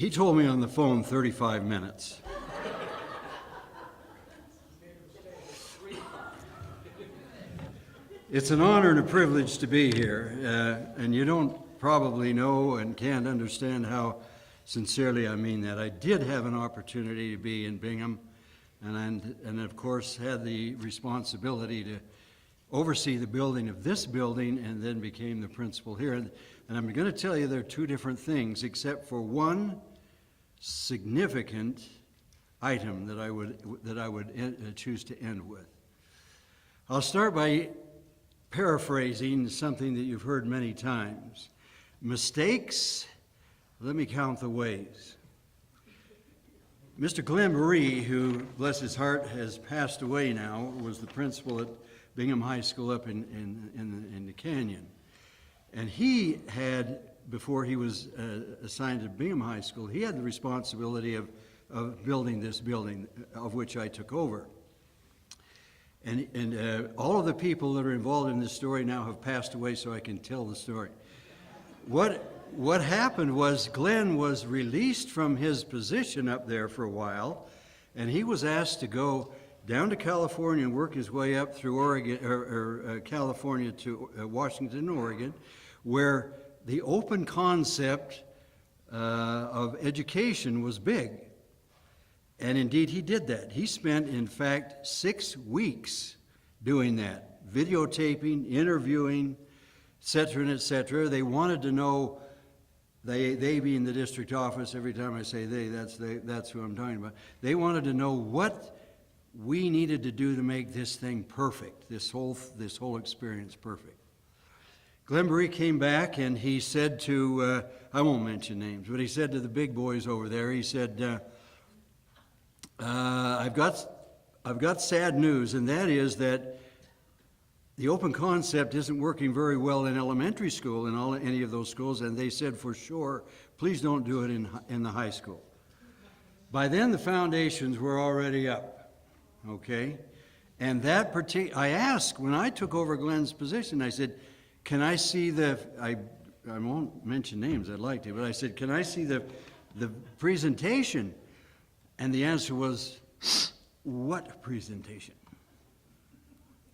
He told me on the phone 35 minutes. It's an honor and a privilege to be here, and you don't probably know and can't understand how sincerely I mean that. I did have an opportunity to be in Bingham, and of course had the responsibility to oversee the building of this building, and then became the principal here. And I'm going to tell you there are two different things, except for one significant item that I would choose to end with. I'll start by paraphrasing something that you've heard many times. Mistakes, let me count the ways. Mr. Glenn Marie, who, bless his heart, has passed away now, was the principal at Bingham High School up in the Canyon. And he had, before he was assigned to Bingham High School, he had the responsibility of building this building, of which I took over. And all of the people that are involved in this story now have passed away, so I can tell the story. What happened was Glenn was released from his position up there for a while, and he was asked to go down to California and work his way up through Oregon or California to Washington, Oregon, where the open concept of education was big. And indeed, he did that. He spent, in fact, 6 weeks doing that, videotaping, interviewing, et cetera, and et cetera. They wanted to know, they being the district office, every time I say that's who I'm talking about. They wanted to know what we needed to do to make this thing perfect, this whole experience perfect. Glenn Marie came back and he said to, I won't mention names, but he said to the big boys over there, he said, I've got sad news, and that is that the open concept isn't working very well in elementary school, in any of those schools, and they said for sure, please don't do it in the high school. By then, the foundations were already up, okay? And that I asked, when I took over Glenn's position, I said, can I see I won't mention names, I'd like to, but I said, can I see the presentation? And the answer was, what presentation?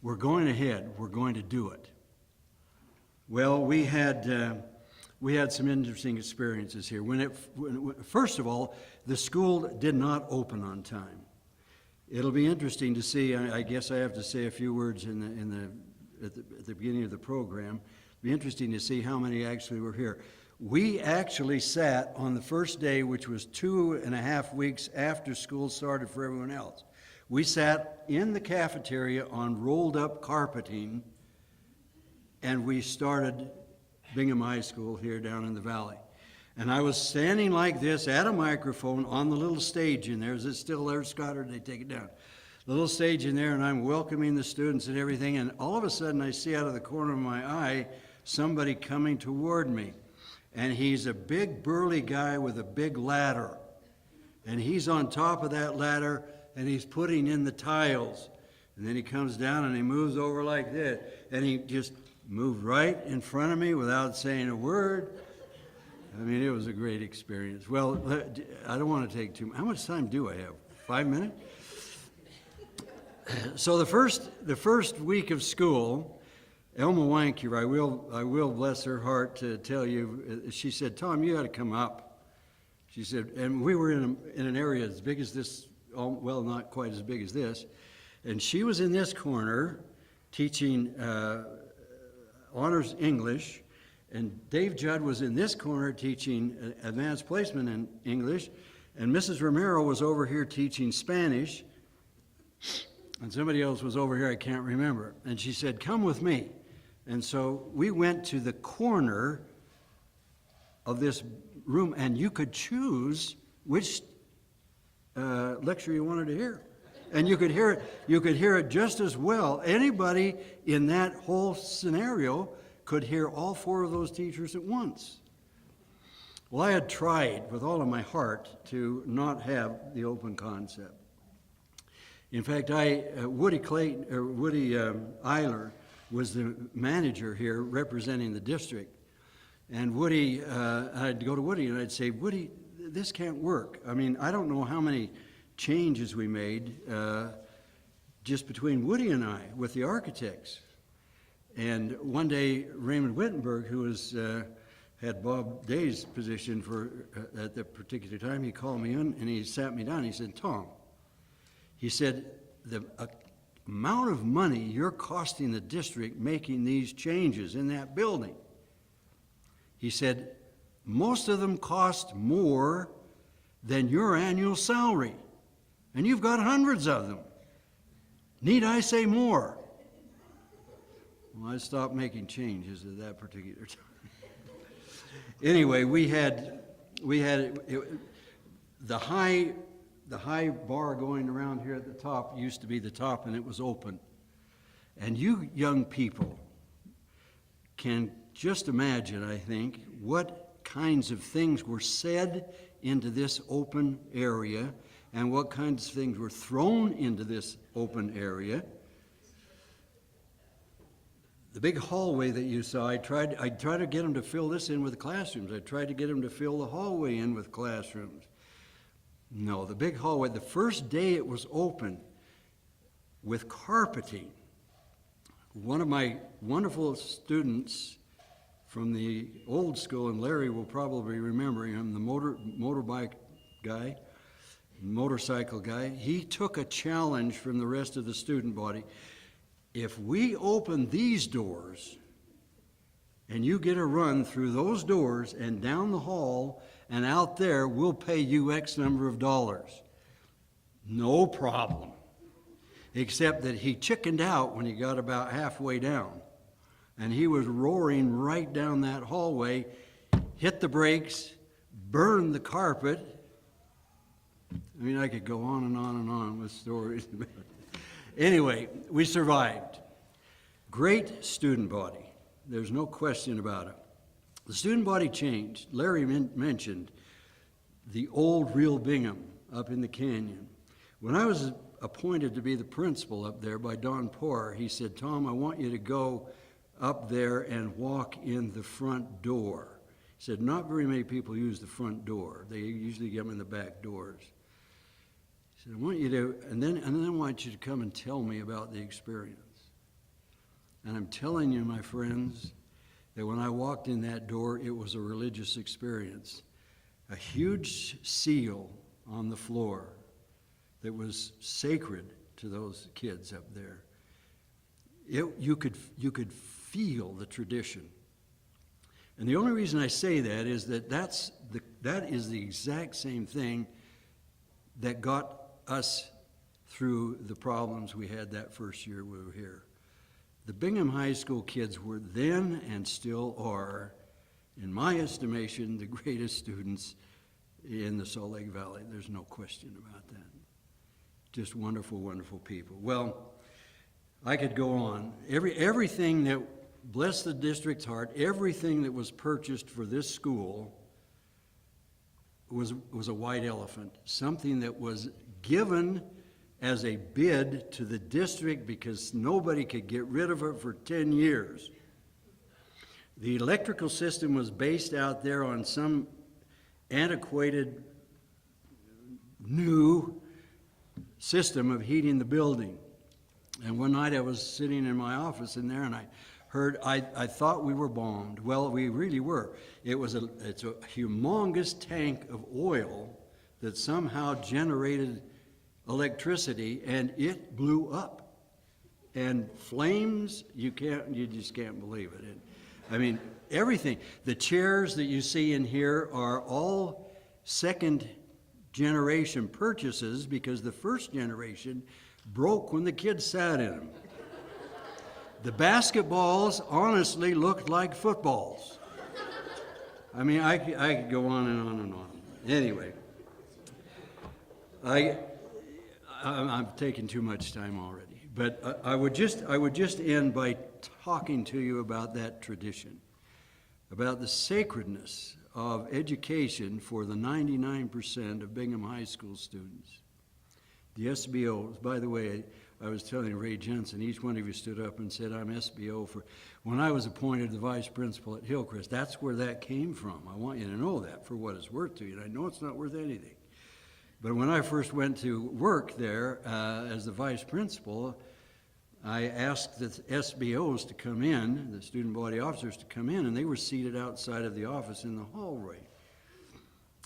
We're going ahead, we're going to do it. Well, we had some interesting experiences here. First of all, the school did not open on time. It'll be interesting to see, I guess I have to say a few words at the beginning of the program. It'll be interesting to see how many actually were here. We actually sat on the first day, which was 2.5 weeks after school started for everyone else. We sat in the cafeteria on rolled up carpeting, and we started Bingham High School here down in the valley. And I was standing like this at a microphone on the little stage in there. Is it still there, Scott, or did they take it down? The little stage in there, and I'm welcoming the students and everything, and all of a sudden I see out of the corner of my eye somebody coming toward me. And he's a big, burly guy with a big ladder. And he's on top of that ladder, and he's putting in the tiles. And then he comes down and he moves over like this. And he just moved right in front of me without saying a word. I mean, it was a great experience. Well, I don't want to take too much. How much time do I have? 5 minutes? So the first week of school, Elma Wanker, I will bless her heart to tell you, she said, Tom, you got to come up. She said, and we were in an area as big as this, well, not quite as big as this, and she was in this corner teaching honors English, and Dave Judd was in this corner teaching advanced placement in English, and Mrs. Romero was over here teaching Spanish, and somebody else was over here, I can't remember, and she said, come with me. And so we went to the corner of this room, and you could choose which lecture you wanted to hear. And you could hear it just as well. Anybody in that whole scenario could hear all 4 of those teachers at once. Well, I had tried with all of my heart to not have the open concept. In fact, Woody Eiler was the manager here representing the district. And Woody, I'd go to Woody and I'd say, Woody, this can't work. I mean, I don't know how many changes we made just between Woody and I with the architects. And one day, Raymond Wittenberg, who was had Bob Day's position at that particular time, he called me in and he sat me down. He said, Tom, he said, the amount of money you're costing the district making these changes in that building, he said, most of them cost more than your annual salary. And you've got hundreds of them. Need I say more? Well, I stopped making changes at that particular time. Anyway, we had the high bar going around here at the top used to be the top, and it was open. And you young people can just imagine, I think, what kinds of things were said into this open area and what kinds of things were thrown into this open area. The big hallway that you saw, I tried to get them to fill this in with classrooms. I tried to get them to fill the hallway in with classrooms. No, the big hallway, the first day it was open with carpeting, one of my wonderful students from the old school, and Larry will probably remember him, the motorcycle guy, he took a challenge from the rest of the student body. If we open these doors and you get a run through those doors and down the hall and out there, we'll pay you X number of dollars. No problem. Except that he chickened out when he got about halfway down. And he was roaring right down that hallway, hit the brakes, burned the carpet. I mean, I could go on and on and on with stories. Anyway, we survived. Great student body. There's no question about it. The student body changed. Larry mentioned the old real Bingham up in the canyon. When I was appointed to be the principal up there by Don Poor, he said, Tom, I want you to go up there and walk in the front door. He said, not very many people use the front door. They usually get them in the back doors. He said, I want you to, and then I want you to come and tell me about the experience. And I'm telling you, my friends, that when I walked in that door, it was a religious experience. A huge seal on the floor that was sacred to those kids up there. You could feel the tradition. And the only reason I say that is that is the exact same thing that got us through the problems we had that first year we were here. The Bingham High School kids were then and still are, in my estimation, the greatest students in the Salt Lake Valley. There's no question about that. Just wonderful, wonderful people. Well, I could go on. Everything that, bless the district's heart, everything that was purchased for this school was a white elephant, something that was given as a bid to the district because nobody could get rid of it for 10 years. The electrical system was based out there on some antiquated new system of heating the building. And one night I was sitting in my office in there and I thought we were bombed. Well, we really were. It's a humongous tank of oil that somehow generated electricity, and it blew up. And flames, you just can't believe it. I mean, everything. The chairs that you see in here are all second generation purchases because the first generation broke when the kids sat in them. The basketballs honestly looked like footballs. I mean, I could go on and on and on. Anyway, I'm taking too much time already, but I would just end by talking to you about that tradition, about the sacredness of education for the 99% of Bingham High School students. The SBOs, by the way, I was telling Ray Jensen, each one of you stood up and said, I'm SBO for, when I was appointed the vice principal at Hillcrest. That's where that came from. I want you to know that for what it's worth to you. And I know it's not worth anything. But when I first went to work there as the vice principal, I asked the SBOs to come in, the student body officers to come in, and they were seated outside of the office in the hallway.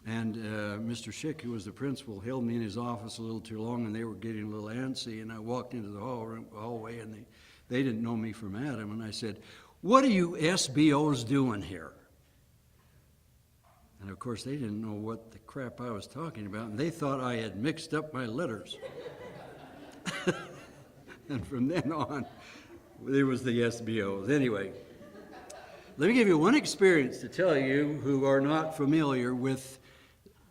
And Mr. Schick, who was the principal, held me in his office a little too long, and they were getting a little antsy, and I walked into the hallway, and they didn't know me from Adam, and I said, what are you SBOs doing here? And of course, they didn't know what the crap I was talking about, and they thought I had mixed up my letters. And from then on, there was the SBOs. Anyway, let me give you one experience to tell you who are not familiar with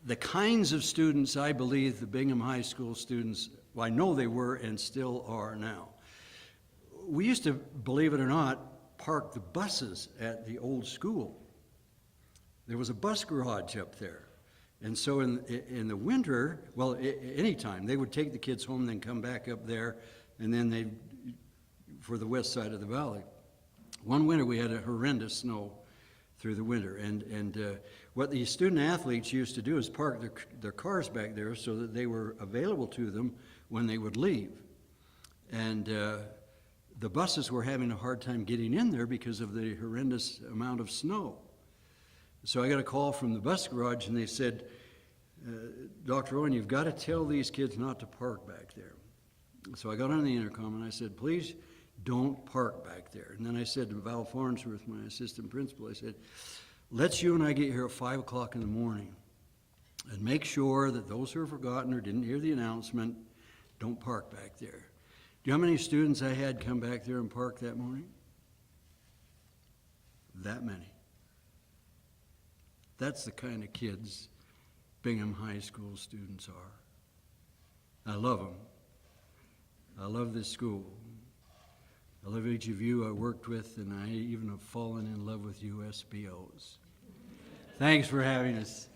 the kinds of students I believe the Bingham High School students, well, I know they were and still are now. We used to, believe it or not, park the buses at the old school. There was a bus garage up there. And so in the winter, well, anytime, they would take the kids home, then come back up there, and then they for the west side of the valley. One winter we had a horrendous snow through the winter, and what the student athletes used to do is park their cars back there so that they were available to them when they would leave. And the buses were having a hard time getting in there because of the horrendous amount of snow. So I got a call from the bus garage, and they said, Dr. Owen, you've got to tell these kids not to park back there. So I got on the intercom, and I said, please don't park back there. And then I said to Val Farnsworth, my assistant principal, I said, let's you and I get here at 5 o'clock in the morning and make sure that those who are forgotten or didn't hear the announcement don't park back there. Do you know how many students I had come back there and park that morning? That many. That's the kind of kids Bingham High School students are. I love them. I love this school. I love each of you I worked with, and I even have fallen in love with you SBOs. Thanks for having us.